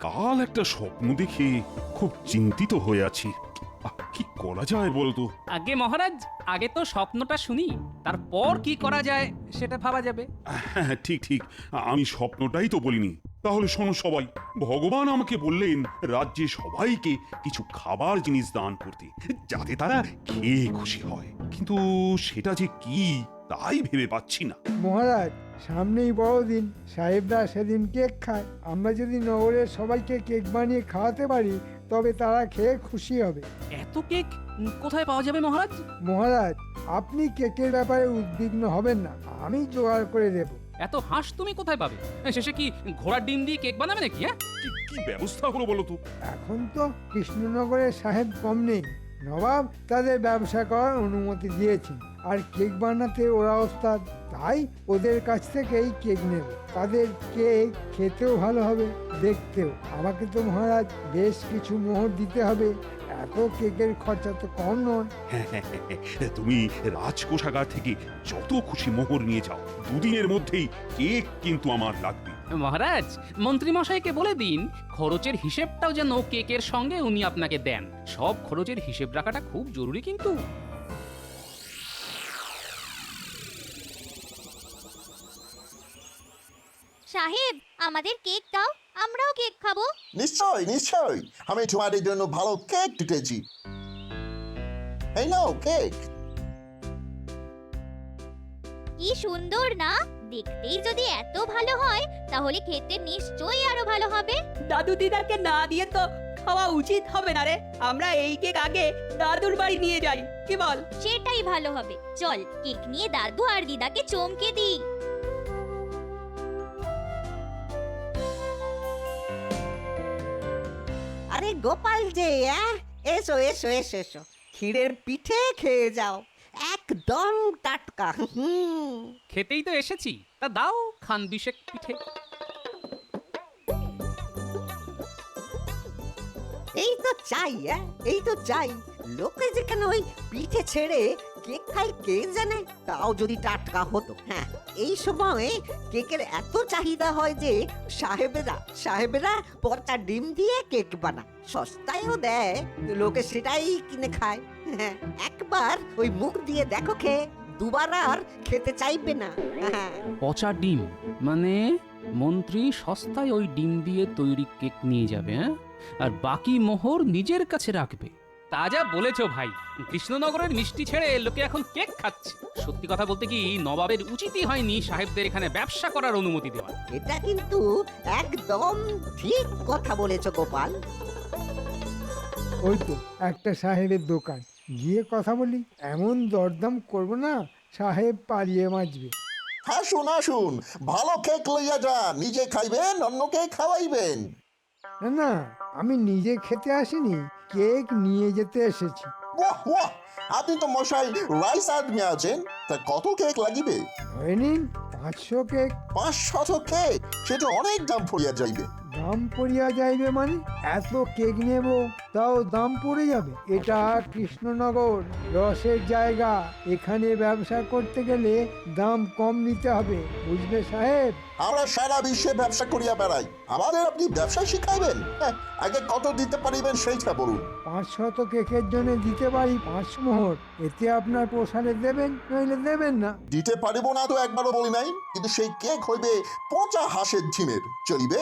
কাল একটা স্বপ্ন দেখে খুব চিন্তিত হয়ে আছি। কি করা যায় বলতো? আগে মহারাজ, আগে তো স্বপ্নটা শুনি, তারপর কি করা যায় সেটা ভাবা যাবে। হ্যাঁ, ঠিক ঠিক, আমি স্বপ্নটাই তো বলিনি। তাহলে শোনো সবাই, ভগবান আমাকে বললেন রাজ্যে সবাইকে কিছু খাবার জিনিস দান করতে, যাতে তারা খেয়ে খুশি হয়। কিন্তু সেটা যে কি তাই ভেবে পাচ্ছি না। মহারাজ, সামনেই বড়দিন, সাহেবরা সেদিন কেক খায়। আমরা যদি নগরের সবাইকে কেক বানিয়ে খাওয়াতে পারি তবে তারা খেয়ে খুশি হবে। এত কেক কোথায় পাওয়া যাবে মহারাজ? মহারাজ, আপনি কেকের ব্যাপারে উদ্বিগ্ন হবেন না, আমি জোগাড় করে দেব। এত হাঁস তুমি কোথায় পাবে? শেষে কি ঘোড়ার ডিম দিয়ে কেক বানাবে নাকি? হ্যাঁ, কি ব্যবস্থা হলো বলো তো? এখন তো কৃষ্ণনগরের সাহেব কম নেই, নবাব তাদের ব্যবসা করার অনুমতি দিয়েছেন, আর কেক বানাতে ওরা ওস্তাদ। তাই ওদের কাছ থেকেই কেক নেব। তাদের কেক খেতেও ভালো হবে, দেখতেও। আমাকে তো মহারাজ বেশ কিছু মোহর দিতে হবে, এত কেকের খরচা তো কম নয়। তুমি রাজকোষাগার থেকে যত খুশি মোহর নিয়ে যাও, দুদিনের মধ্যেই কেক কিন্তু আমার লাগবে। মহারাজ, মন্ত্রী মশাইকে বলে দিন খরচের হিসেবটাও যেন কেকের সঙ্গে উনি আপনাকে দেন। সব খরচের হিসেব রাখাটা খুব জরুরি কিন্তু। সাহেব, আমাদের কেক দাও, আমরাও কেক খাবো। নিশ্চয় নিশ্চয়, আমি তোমাদের জন্য ভালো কেক টুটেছি। এই নাও কেক। কি সুন্দর না? দেখতেই যদি এত ভালো হয় তাহলে খেতে নিশ্চয়ই আরো ভালো হবে। দাদু দিদাকে না দিয়ে তো খাওয়া উচিত হবে না রে। আমরা এই কেক আগে দাদুর বাড়ি নিয়ে যাই, কি বল? সেটাই ভালো হবে। চল কেক নিয়ে দাদু আর দিদাকে চমকে দিই। আরে গোপাল যে, এসো এসো এসো এসো, ক্ষীরের পিঠে খেয়ে যাও, একদম টাটকা। খেতেই তো এসেছি, তা দাও খান বিশেক পিঠে। এই তো চাই, এই তো চাই। লোকে যেখানে ওই পিঠে ছেড়ে কেক খায় কে জানে, তাও যদি টাটকা হতো। হ্যাঁ, এই সময়ে কেকের এত চাহিদা হয় যে সাহেবেরা পচা ডিম দিয়ে কেক বানায়, সস্তায়ও দেয়, লোকে সেটাই কিনে খায়। হ্যাঁ, একবার ওই মুখ দিয়ে দেখো খেয়ে, দুবার আর খেতে চাইবে না। হ্যাঁ, পচা ডিম মানে মন্ত্রী সস্তায় ওই ডিম দিয়ে তৈরি কেক নিয়ে যাবে, হ্যাঁ, আর বাকি মোহর নিজের কাছে রাখবে। তা যা বলেছো ভাই, কৃষ্ণনগরের মিষ্টি ছেড়ে লোকে এখন কেক খাচ্ছে। সত্যি কথা বলতে কি, নবাবের উচিতই হয়নি সাহেবদের এখানে ব্যবসা করার অনুমতি দেওয়া। এটা কিন্তু একদম ঠিক কথা বলেছো গোপাল। ওই তো একটা সাহেবের দোকান, গিয়ে কথা বলি। এমন দরদাম করবো না, সাহেব পালিয়ে বাঁচবে। আসুন আসুন, ভালো কেক লইয়া যান, নিজে খাইবেন অন্যকে খাওয়াইবেন। না না, আমি নিজে খেতে আসিনি, কেক নিয়ে যেতে এসেছি। বাহ বাহ, আপনি তো মশাই রাইস আদমি আছেন, তা কত কেক লাগিবে? ধরে নিন 500 কেক। 500 কেক, সেটা অনেক দাম পড়িয়া যাইবে। দাম পড়িয়া যাইবে মানে? এত কেক নেব তাও দাম পড়ে যাবে? এটা কৃষ্ণনগর, রসের জায়গা, এখানে ব্যবসা করতে গেলে দাম কম নিতে হবে, বুঝলে সাহেব? আমরা সারা বিশ্বে ব্যবসা করিয়া বেড়াই, আমাদের আপনি ব্যবসা শিখাইবেন? আগে কত দিতে পারিবেন সেইটা বলুন। 500 কেকের জন্য দিতে পারি 5 মোহর, এতে আপনার পোষালে দেবেন, নইলে দেবেন না। দিতে পারিব না তো একবারও বলি নাই, কিন্তু সেই কেক হইবে পচা হাঁসের ডিমের, চলিবে?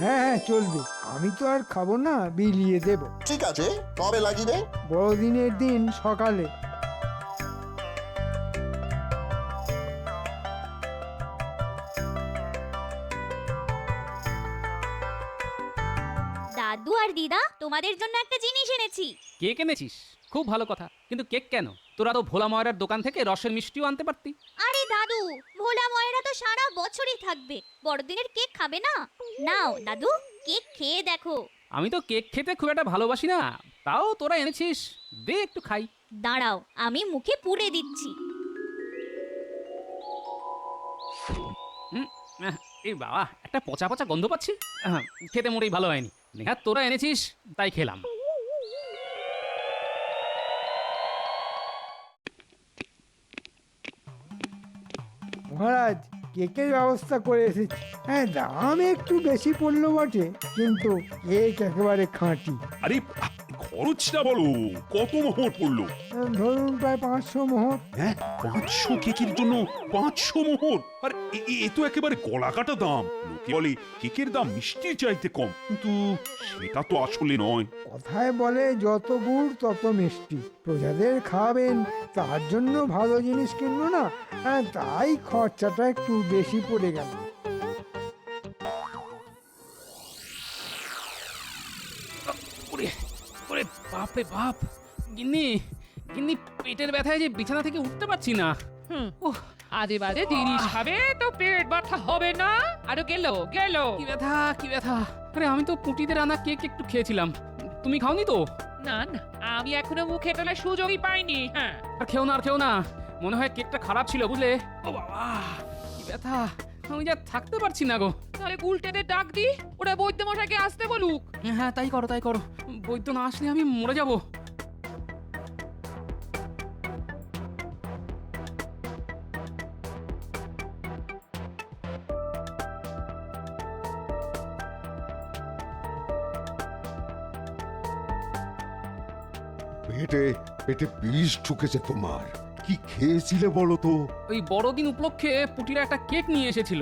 হ্যাঁ হ্যাঁ, চলবে। আমি তো আর খাবো না, বিলিয়ে দেব। ঠিক আছে, কবে লাগিবে? বড়দিনের দিন সকালে। দাদু আর দিদা, তোমাদের জন্য একটা জিনিস এনেছি। কেক এনেছিস? খুব ভালো কথা, কিন্তু কেক কেন? তোরা তো ভোলা ময়রার দোকান থেকে রসের মিষ্টিও আনতে পারতি। আরে দাদু, ভোলা ময়রা তো সারা বছরই থাকবে, বড়দিনের কেক খাবে না? নাও দাদু, কেক খেয়ে দেখো। আমি তো কেক খেতে খুব একটা ভালোবাসি না, তাও তোরা এনেছিস, দে একটু খাই। দাঁড়াও, আমি মুখে পুরে দিচ্ছি। এই বাবা, একটা পচা পচা গন্ধ পাচ্ছি। খেতে মোটেই ভালো হয়নি। নেহাত তোরা এনেছিস তাই খেলাম। মহারাজ, কেকের ব্যবস্থা করে এসেছি। হ্যাঁ, দাম একটু বেশি পড়লো বটে, কিন্তু কেক একেবারে খাঁটি। আরে খরচটা বলো, কত মোহর পড়লো? ধরুন প্রায় 500 মোহর। হ্যাঁ, 500 কেকের জন্য 500 মোহর? আর এ তো একেবারে গলা কাটা দাম। লোকে বলে কেকের দাম মিষ্টির চাইতে কম, কিন্তু সেটা তো আসলে নয়। কথায় বলে যত গুড় তত মিষ্টি। প্রজাদের খাওয়াবেন, তার জন্য ভালো জিনিস কিনবো না? হ্যাঁ, তাই খরচাটা একটু বেশি পড়ে গেল। ওরে ওরে বাপ রে বাপ, গিন্নি গিন্নি পেটের ব্যথায় যে বিছানা থেকে উঠতে পারছি না। ওহ, আজে বাজে জিনিস খাবে তো পেট ব্যথা হবে না? আরো গেল গেল। কি ব্যথা কি ব্যথা! আরে আমি তো পুটিদের আনা কেক একটু খেয়েছিলাম, তুমি খাওনি তো? না না, আমি এখনো মুখে তোলার সুযোগই পাইনি। হ্যাঁ, আর খেও না আর খেও না, মনে হয় কেকটা খারাপ ছিল বুঝলে। ও বাবা, কি ব্যথা! আমি যা থাকতে পারছি না গো। তাহলে গুলটেদের ডাক দি, ওরা বৈদ্য মশাইকে আসতে বলুক। হ্যাঁ তাই করো তাই করো, বৈদ্য না আসলে আমি মরে যাব। পেটে পেটে বিষ ঢুকেছে তোমার। কি খেয়েছিলে বলো তো? ওই বড়দিন উপলক্ষে পুটিরা একটা কেক নিয়ে এসেছিল,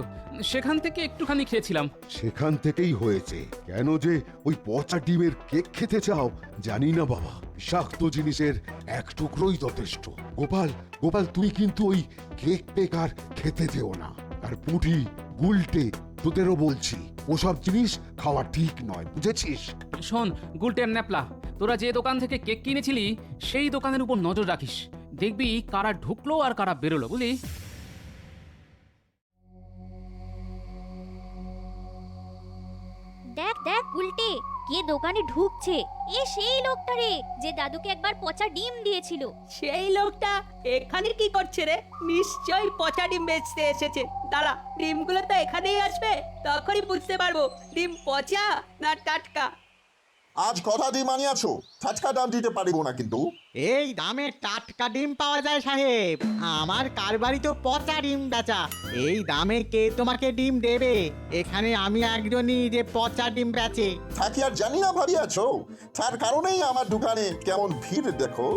সেখান থেকে একটুখানি খেয়েছিলাম। সেখান থেকেই হয়েছে। কেন যে ওই পচা ডিমের কেক খেতে চাও জানি না বাবা। বিষাক্ত জিনিসের এক টুকরোই যথেষ্ট। গোপাল গোপাল, তুমি কিন্তু ওই কেক পেক আর খেতে যেও না। আর পুঁটি গুলটে তোদেরও বলছি, ওসব জিনিস খাওয়া ঠিক নয়, বুঝেছিস? শোন গুলটেন ন্যাপলা, তোরা যে দোকান থেকে কেক কিনেছিলি সেই দোকানের উপর নজর রাখিস। দেখবি কারা ঢুকলো আর কারা বেরোলো, বুঝলি? দেখ দেখ উল্টে, কে দোকানে ঢুকছে। এ সেই লোকটা রে, যে দাদুকে একবার পচা ডিম দিয়েছিল। সেই লোকটা এখানে কি করছে রে? নিশ্চয়ই পচা ডিম বেচতে এসেছে। দাঁড়া, ডিমগুলো তো এখানেই আসবে, তখনই বুঝতে পারবো ডিম পচা না টাটকা। আজ কথা দিয়ে মানিয়াছো, টাটকা দাম দিতে পারিব না কিন্তু। এই দামে টাটকা ডিম পাওয়া যায় সাহেব? আমার কারবারি তো পচা ডিম বেচা। এই দামে কে তোমাকে ডিম দেবে? এখানে আমি একজনই যে পচা ডিম বেচে। থাকি আর জানি না ভাবিয়াছো, তার কারণেই আমার দোকানে কেমন ভিড় দেখো।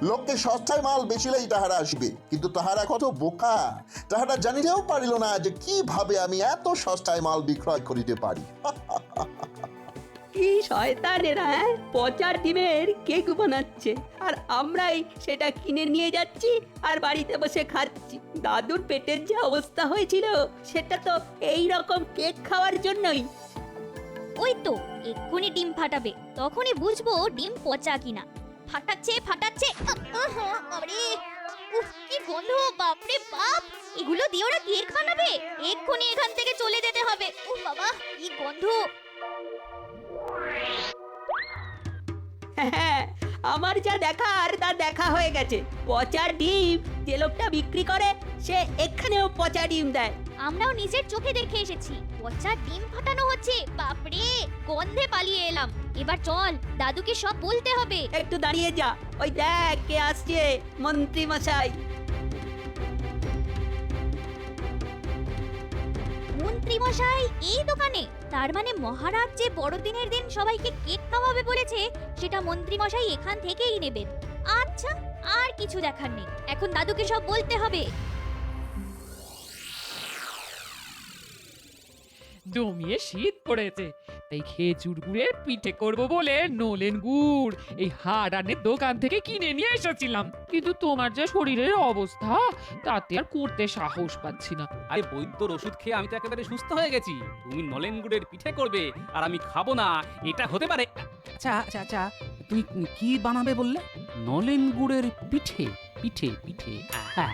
লোককে সস্তায় মাল বেচিলেই তাহারা আসবে, কিন্তু তাহারা কত বোকা। তাহারা জানিতেও পারিল না যে কিভাবে আমি এত সস্তায় মাল বিক্রয় করিতে পারি। কি শয়তানেরা, পচা ডিমের কেক বানাচ্ছে আর আমরাই সেটা কিনে নিয়ে যাচ্ছি আর বাড়িতে বসে খাচ্ছি। দাদুর পেটের যে অবস্থা হয়েছিল সেটা তো এই রকম কেক খাওয়ার জন্যই। ওই তো এক্ষুনি ডিম ফাটাবে, তখনই বুঝবো ডিম পচা কিনা। ফাটাচ্ছে ফাটাচ্ছে, বাবারে, উফ কি গন্ধ, বাপরে বাপ! এগুলো দিয়ে ওরা কেক বানাবে? এক্ষুনি এখান থেকে চলে যেতে হবে। উফ বাবা, কি গন্ধ! হ্যাঁ, আমার যা দেখার তা দেখা হয়ে গেছে। পচা ডিম যে লোকটা বিক্রি করে সে এখানেও পচা ডিম দেয়। আমরাও নিজের চোখে দেখে এসেছি, পচা ডিম ফাটানো হচ্ছে। বাপরে, গন্ধে পালিয়ে এলাম। এবার চল, দাদুকে সব বলতে হবে। একটু দাঁড়িয়ে যা, ওই দেখ কে আসছে, মন্ত্রী মশাই। মন্ত্রী মশাই এই দোকানে? তার মানে মহারাজ যে বড়দিনের দিন সবাইকে কেক খাওয়াবে বলেছে, সেটা মন্ত্রী মশাই এখান থেকেই নেবেন। আচ্ছা, আর কিছু দেখার নেই, এখন দাদুকে সব বলতে হবে। জমিয়ে শীত পড়েছে, তাই খেজুর গুড়ের পিঠে করব বলে নলেন গুড় এই হারানের দোকান থেকে কিনে নিয়ে এসেছিলাম। কিন্তু তোমার যে শরীরের অবস্থা, তাতে আর করতে সাহস পাচ্ছি না। আরে বৈদ্যর ওষুধ খেয়ে আমি তো একেবারে সুস্থ হয়ে গেছি। তুমি নলেন গুড়ের পিঠে করবে আর আমি খাবো না, এটা হতে পারে? আচ্ছা আচ্ছা আচ্ছা, তুমি কি বানাবে বললে? নলেন গুড়ের পিঠে? পিঠে পিঠে, হ্যাঁ,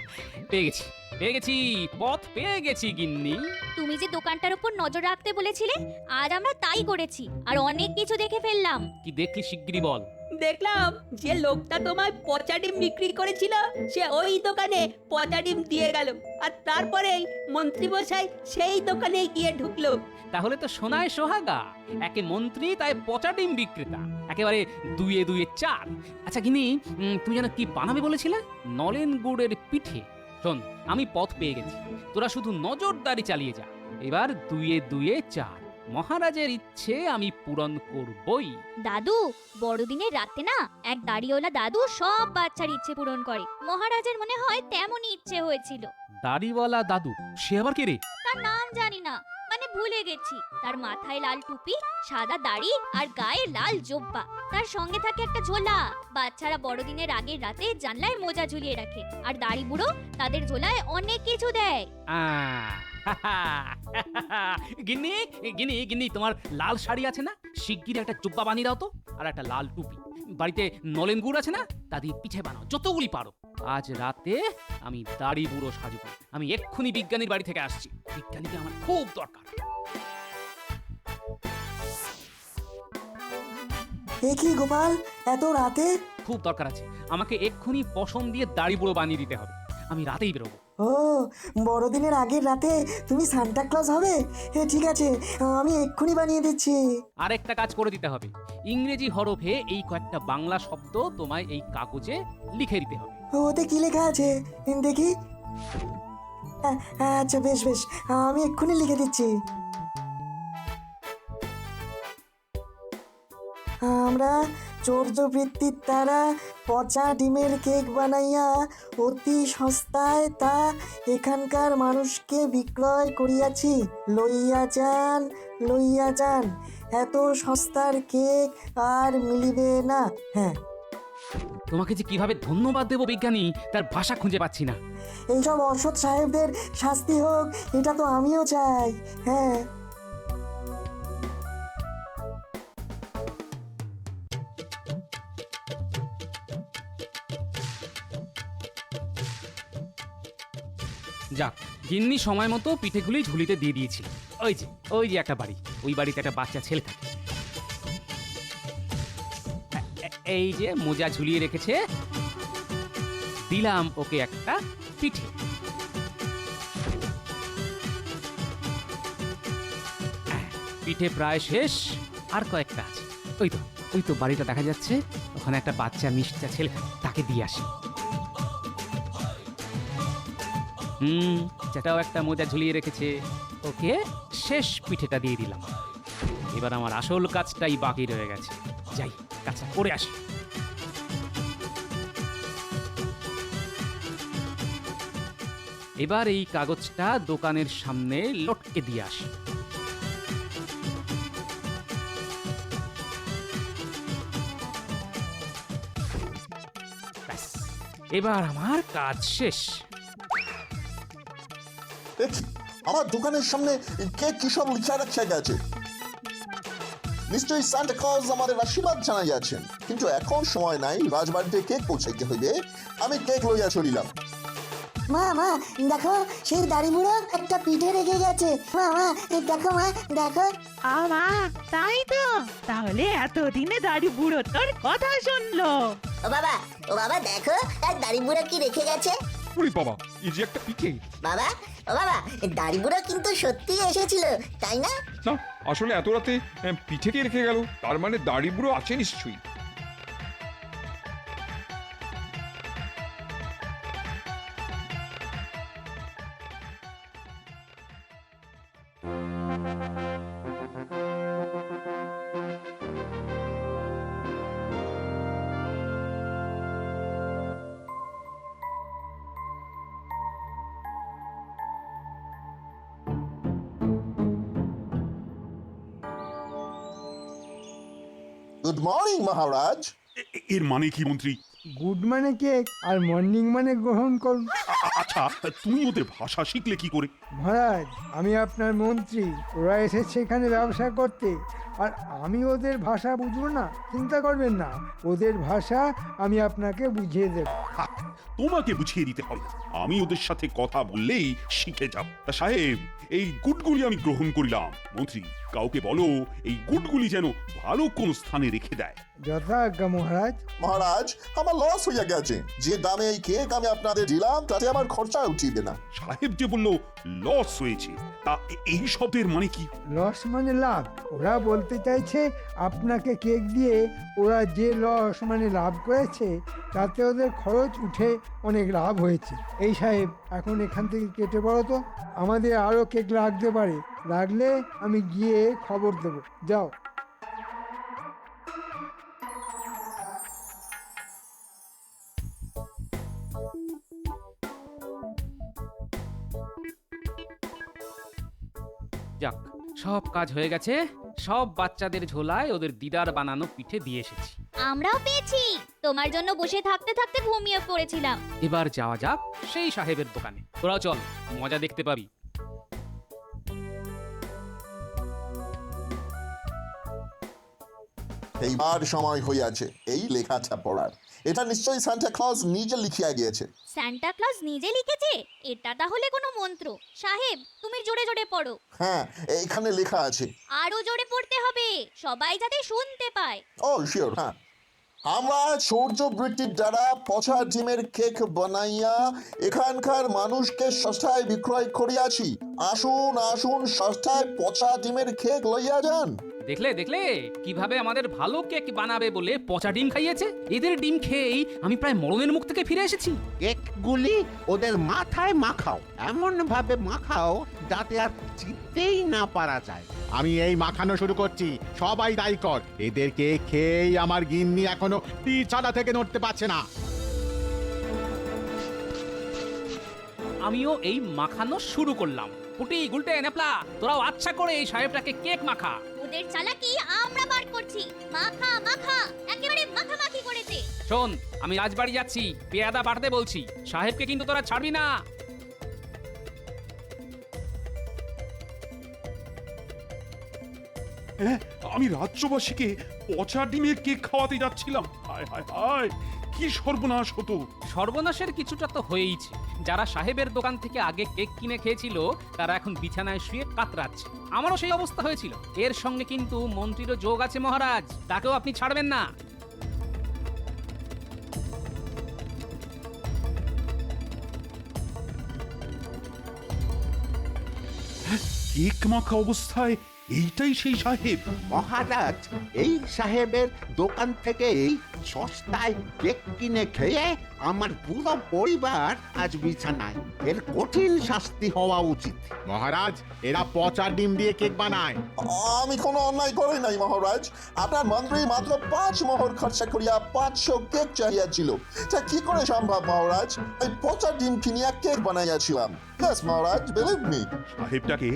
পেয়ে গেছি, পথ পেয়ে গেছি গিন্নি। তুমি যে দোকানটার উপর নজর রাখতে বলেছিলে, আজ আমরা তাই করেছি, আর অনেক কিছু দেখে ফেললাম। কি দেখলি শিগগিরই বল। দেখলাম যে লোকটা তোমায় পচা ডিম বিক্রি করেছিল সে ওই দোকানে পচা ডিম দিয়ে গেল, আর তারপরেই মন্ত্রী মশাই সেই দোকানে গিয়ে ঢুকলো। তাহলে তো সোনায় সোহাগা, একে মন্ত্রী তাই পচা ডিম বিক্রেতা, একেবারে দুয়ে দুয়ে চার। আচ্ছা গিনি, তুমি যেন কি বানাবে বলেছিলে? নলেন গুড়ের পিঠে? শোন, আমি পথ পেয়ে গেছি, তোরা শুধু নজরদারি চালিয়ে যা। এবার 2-2 4, মহারাজের ইচ্ছে আমি পূরণ করবই। দাদু, বড়দিনের রাতে না এক দাড়িওয়ালা দাদু সব বাচ্চার ইচ্ছে পূরণ করে। মহারাজের মনে হয় তেমনই ইচ্ছে হয়েছিল। দাড়িওয়ালা দাদু? সে আবার কে রে? তার নাম জানি না, মানে ভুলে গেছি। তার মাথায় লাল টুপি, সাদা দাড়ি আর গায়ে লাল জোব্বা। তার সঙ্গে থাকে একটা ঝোলা। বাচ্চারা বড়দিনের আগের রাতে জানলায় মোজা ঝুলিয়ে রাখে, আর দাড়ি বুড়ো তাদের ঝোলায় অনেক কিছু দেয়। গিন্নি গিন্নি গিন্নি, তোমার লাল শাড়ি আছে না? শিগগির একটা জুব্বা বানিয়ে দাও তো, আর একটা লাল টুপি। বাড়িতে নলেন গুড় আছে না? তা দিয়ে পিঠে বানাও যতগুলি পারো। আজ রাতে আমি দাড়ি বুড়ো সাজবো। আমি এক্ষুনি বিজ্ঞানীর বাড়ি থেকে আসছি, বিজ্ঞানীকে আমার খুব দরকার। এ কি গোপাল, এত রাতে? খুব দরকার আছে, আমাকে এক্ষুনি পশম দিয়ে দাড়ি বুড়ো বানিয়ে দিতে হবে। আমি রাতেই বেরোবো। ও, বড়দিনের আগের রাতে তুমি সান্টা ক্লজ হবে? ঠিক আছে, আমি এক্ষুনি বানিয়ে দিচ্ছি। আরেকটা কাজ করে দিতে হবে, ইংরেজি হরফে এই কয়েকটা বাংলা শব্দ তোমায় এই কাগজে লিখে দিতে হবে। ওতে কি লেখা আছে দেখি? আচ্ছা, বেশ বেশ, আমি এক্ষুনি লিখে দিচ্ছি। আমরা চৌর্যবৃত্তির দ্বারা পচা ডিমের কেক বানাইয়া অতি সস্তায় তা এখানকার মানুষকে বিক্রয় করিয়াছি। লইয়া যান, লইয়া যান, এত সস্তার কেক আর মিলিবে না। হ্যাঁ, তোমাকে যে কিভাবে ধন্যবাদ দেবো বিজ্ঞানী, তার ভাষা খুঁজে পাচ্ছি না। এইসব অসৎ সাহেবদের শাস্তি হোক, এটা তো আমিও চাই। হ্যাঁ, যাক, গিন্নি সময় মতো পিঠেগুলি ঝুলিতে দিয়ে দিয়েছি। ওই যে একটা বাড়ি, ওই বাড়িতে একটা বাচ্চা ছেলে থাকে। এই যে মোজা ঝুলিয়ে রেখেছে, দিলাম ওকে একটা পিঠে। পিঠে প্রায় শেষ, আর কয়েকটা আছে। ওই তো বাড়িটা দেখা যাচ্ছে, ওখানে একটা বাচ্চা মিষ্টি ছেলে থাকে, তাকে দিয়ে আসি। সেটাও একটা মোজা ঝুলিয়ে রেখেছে, ওকে শেষ পিঠেটা দিয়ে দিলাম। এবার আমার আসল কাজটাই বাকি রয়ে গেছে, যাই কাজটা করে আসি। এবার এই কাগজটা দোকানের সামনে লটকে দিয়ে আসি। ব্যাস, এবার আমার কাজ শেষ। আমার দোকানের সামনে কে কি সব লিখে রাখা গেছে? নিশ্চয়ই সান্টা ক্লজ আমাদের আশীর্বাদ জানাই আছেন, কিন্তু এখন সময় নাই, রাজবাড়িতে কেক পৌঁছাইতে হইবে। আমি কেক লইয়া চলিলাম। মা মা দেখো, সেই দাড়ি বুড়ো একটা পিঠে রেখে গেছে। মা মা দেখো, মা দেখো। আমা, তাই তো, তাহলে এতদিনে দাড়ি বুড়ো তোর কথা শুনলো। ও বাবা দেখো, এক দাড়ি বুড়ো কি রেখে গেছে। ওরে বাবা, এই যে একটা পিঠে। বাবা, ও বাবা, দাড়ি বুড়ো কিন্তু সত্যিই এসেছিল, তাই না? না, আসলে এত রাতে পিঠে কে রেখে গেল? তার মানে দাড়ি বুড়ো আছে নিশ্চয়ই। গুড মর্নিং মহারাজ। এর মানে কি মন্ত্রী? গুড মানে কেক আর মর্নিং মানে গ্রহণ করুন। আচ্ছা, তুমি ওদের ভাষা শিখলে কি করে? মহারাজ, আমি আপনার মন্ত্রী, ওরা এসেছে এখানে ব্যবসা করতে, আর আমি ওদের ভাষা বুঝবো না? চিন্তা করবেন না, ওদের ভাষা আমি আপনাকে বুঝিয়ে দেব। তোমাকে বুঝিয়ে দিতে হবে, আমি ওদের সাথে কথা বললেই শিখে যাব। তা সাহেব, এই গুডগুলি আমি গ্রহণ করিলাম। মন্ত্রী, কাউকে বলো এই গুডগুলি যেন ভালো কোন স্থানে রেখে দেয়। যথা আজ্ঞা মহারাজ। মহারাজ, আমার লস হইয়া গেছে। যে দামে এই কেক আমি আপনাদের দিলাম তাতে আমার খরচা উঠিবে না। সাহেব যে বললো লস হয়েছে, তা এই শব্দের মানে কি? লস মানে লাভ। ওরা বলতে চাইছে আপনাকে কেক দিয়ে ওরা যে লস মানে লাভ করেছে তাতে ওদের খরচ উঠে অনেক লাভ হয়েছে। এই সাহেব, এখন এখান থেকে কেটে পড়ো তো, আমাদের আরও কেক লাগতে পারে। লাগলে আমি গিয়ে খবর দেবো। যাও। যাক, সব কাজ হয়ে গেছে। সব বাচ্চাদের ঝোলায় ওদের দিদার বানানো পিঠে দিয়ে এসেছি। আমরাও পেয়েছি। তোমার জন্য বসে থাকতে থাকতে ঘুমিয়ে পড়েছিলাম। এবার যাওয়া যাক সেই সাহেবের দোকানে। তোরাও চল, মজা দেখতে পাবি। এইবার সময় হইয়াছে এই লেখাটা পড়ার। এটা নিশ্চয়ই সান্টা ক্লজ নিজে লিখিয়া গিয়েছে। সান্টা ক্লজ নিজে লিখেছে? এটা তাহলে কোনো মন্ত্র। সাহেব, তুমি জোরে জোরে পড়ো। হ্যাঁ, এইখানে লেখা আছে। আরো জোরে পড়তে হবে, সবাই যাতে শুনতে পায়। ও শিওর, হ্যাঁ। আমরা সূর্য বৃত্তির দ্বারা পচা ডিমের কেক বানাইয়া এখানকার মানুষকে সস্তায় বিক্রয় করিয়াছি। আসুন আসুন, সস্তায় পচা ডিমের কেক লইয়া যান। দেখলে দেখলে কিভাবে আমাদের ভালো কেক বানাবে বলে পচা ডিম খাইয়েছে। এদের ডিম খেয়েই আমি প্রায় মরণের মুখ থেকে ফিরে এসেছি। কেকগুলি ওদের মাথায় মাখাও, এমন ভাবে মাখাও যাতে আর চিনতেই না পারা যায়। আমি এই মাখানো শুরু করছি, সবাই দায়ী কর। এদেরকে খেয়েই আমার গিন্নি এখনো ছাদা থেকে নড়তে পারছে না। আমিও এই মাখানো শুরু করলাম। পুটি, গুলটে, নেপলা, তোরাও আচ্ছা করে এই সাহেবটাকে কেক মাখা। ওদের চালাকি আমরা বার করছি। মাখা মাখা, একেবারে মাখামাখি করেছে। শোন, আমি রাজবাড়ি যাচ্ছি, পেয়াদা বাড়তে বলছি। সাহেবকে কিন্তু তোরা ছাড়বি না। হ্যাঁ, আমি রাজ্যবাসীকে পচা ডিমের কেক খাওয়াতে যাচ্ছিলাম। হায় হায় হায়, কি সর্বনাশ হতো। সর্বনাশের কিছুটা তো হয়েইছে। যারা সাহেবের দোকান থেকে আগে কেক কিনে খেয়েছিল তারা এখন বিছানায় শুয়ে কাতরাচ্ছে। আমারও সেই অবস্থা হয়েছিল। এর সঙ্গে কিন্তু মন্ত্রীরও যোগ আছে মহারাজ, তাকেও আপনি ছাড়বেন না। কেক মাখা অবস্থায় এইটাই সেই সাহেব? মহারাজ, এই সাহেবের দোকান থেকেই সস্তায় কেক কিনে খেয়ে আমার পুরো পরিবার আজ বিছানায়। এর কঠিন শাস্তি হওয়া উচিত। মহারাজ, এরা পচা ডিম দিয়ে কেক বানায়। আমি কোনো অন্যায় করি নাই মহারাজ। আপনার মন্ত্রী মাত্র 5 মোহর খরচা করিয়া 500 কেক চাহিয়াছিল। তা কি করে সম্ভব মহারাজ? এই পচা ডিম কিনিয়া কেক বানাইয়াছিলাম। Yes, মহারাজ, believe me. সাহেবটাকে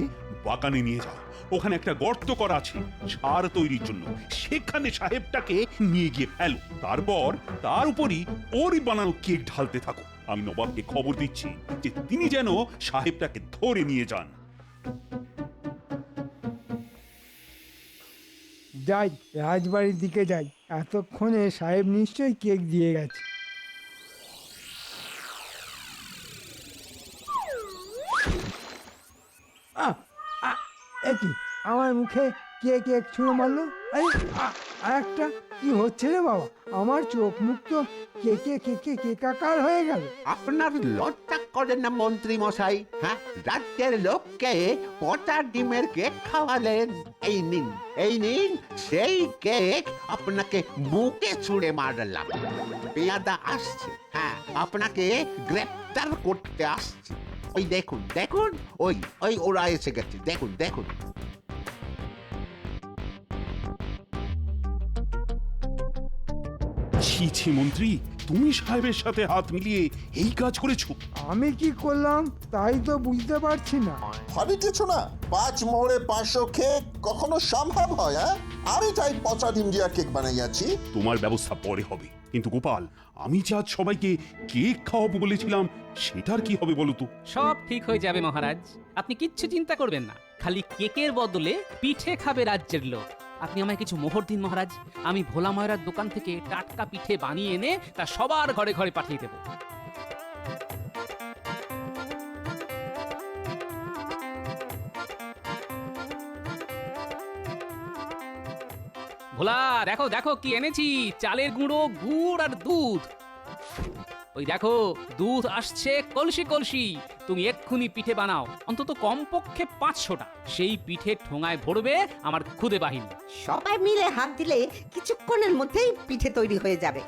বাগানে নিয়ে যাও। ওখানে একটা গর্ত করা আছে সার তৈরির জন্য। সেখানে সাহেবটাকে নিয়ে গিয়ে ফেলো। তারপর তার উপরই ওরই বানানো কেক ঢালতে থাকো। আমি নবাবকে খবর দিচ্ছি যে তিনি যেন সাহেবটাকে ধরে নিয়ে যান। যাই, রাজবাড়ির দিকে যাই। এতক্ষণে সাহেব নিশ্চয়ই কেক দিয়ে গেছে। একই আমার মুখে কে কেক ছুঁড়ে মারলো? একটা কি হচ্ছে রে বাবা? আমার চোখ মুখ তো কেকে কেকে কেকাকার হয়ে গেল। আপনার লজ্জা করে না মন্ত্রী মশাই? হ্যাঁ, রাজ্যের লোককে পচা ডিমের কেক খাওয়ালেন। এই নিন, এই নিন সেই কেক আপনাকে মুখে ছুঁড়ে মারলাম। পেয়াদা আসছে, হ্যাঁ, আপনাকে গ্রেপ্তার করতে আসছে। ওই দেখুন দেখুন, ওই ওই ওরা এসে গেছে, দেখুন দেখুন। ছি ছি মন্ত্রী, তুমি সাহেবের সাথে হাত মিলিয়ে এই কাজ করেছো? আমি কি করলাম তাই তো বুঝতে পারছি না। ভাবিতেছ না 5 মোহরে 500 কেক কখনো সম্ভব হয়? হ্যাঁ, আমি তাই পচা ডিম দিয়া কেক বানাইয়াছি। তোমার ব্যবস্থা পরে হবে, কিন্তু গোপাল, আমি যে আজ সবাইকে কেক খাওয়াবো বলেছিলাম সেটার কি হবে বলো তো? সব ঠিক হয়ে যাবে মহারাজ, আপনি কিচ্ছু চিন্তা করবেন না। খালি কেকের বদলে পিঠে খাবে রাজ্যের লোক। আপনি আমায় কিছু মোহর দিন মহারাজ, আমি ভোলা ময়রার দোকান থেকে টাটকা পিঠে বানিয়ে এনে তা সবার ঘরে ঘরে পাঠিয়ে দেব। ভোলা দেখো দেখো কি এনেছি, চালের গুঁড়ো, গুড় আর দুধ। ওই দেখো দুধ আসছে কলসি কলসি। তুমি এক্ষুনি পিঠে বানাও, অন্তত কমপক্ষে 500টা। সেই পিঠে ঠোঙায় ভরবে আমার খুদে বাহিনী। সবাই মিলে হাত দিলে কিছুক্ষণের মধ্যেই পিঠে তৈরি হয়ে যাবে।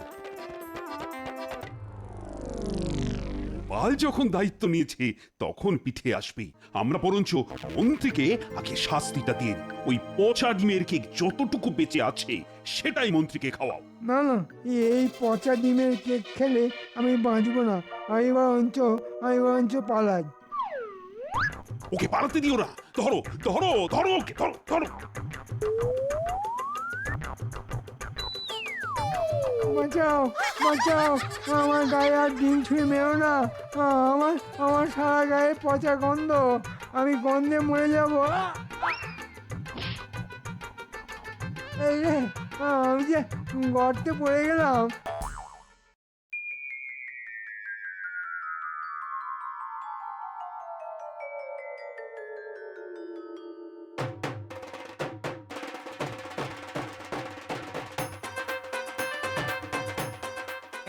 গোপাল যখন দায়িত্ব নিয়েছে তখন পিঠে আসবে। আমরা বরঞ্চ মন্ত্রীকে আগে শাস্তিটা দিয়ে দিই। ওই পচা ডিমের কেক যতটুকু বেঁচে আছে সেটাই মন্ত্রীকে খাওয়াও। না না, এই পচা ডিমের কেক খেলে আমি বাঁচবো না। আমি বরঞ্চ পালাই। ওকে পালাতে দিও না। ধরো ধরো ধরো ওকে, ধরো ধরো। বাঁচাও বাঁচাও, আমার গায়ে আর ডিম ছুঁয়ে মেরো না। আমার সারা গায়ে পচা গন্ধ, আমি গন্ধে মরে যাব। এই রে, আমি যে গর্তে পড়ে গেলাম।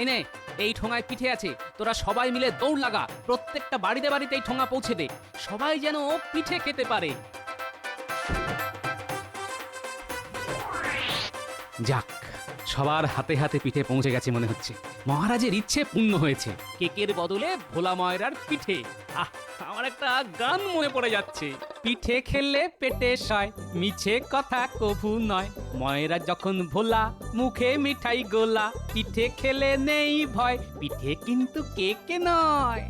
এই নে, এই ঠোঙায় পিঠে আছে, তোরা সবাই মিলে দৌড় লাগা, প্রত্যেকটা বাড়িতে বাড়িতে এই ঠোঙা পৌঁছে দে, সবাই যেন পিঠে খেতে পারে। যাক, সবার হাতে হাতে পিঠে পৌঁছে গেছে মনে হচ্ছে। মহারাজের ইচ্ছে পূর্ণ হয়েছে। কেকের বদলে ভোলা ময়রার পিঠে। আহ, আমার একটা গান মনে পড়ে যাচ্ছে। পিঠে খেলে পেটে সয়, মিছে কথা কভু নয়। ময়রা যখন ভোলা, মুখে মিঠাই গোলা। পিঠে খেলে নেই ভয়, পিঠে কিন্তু কেক নয়।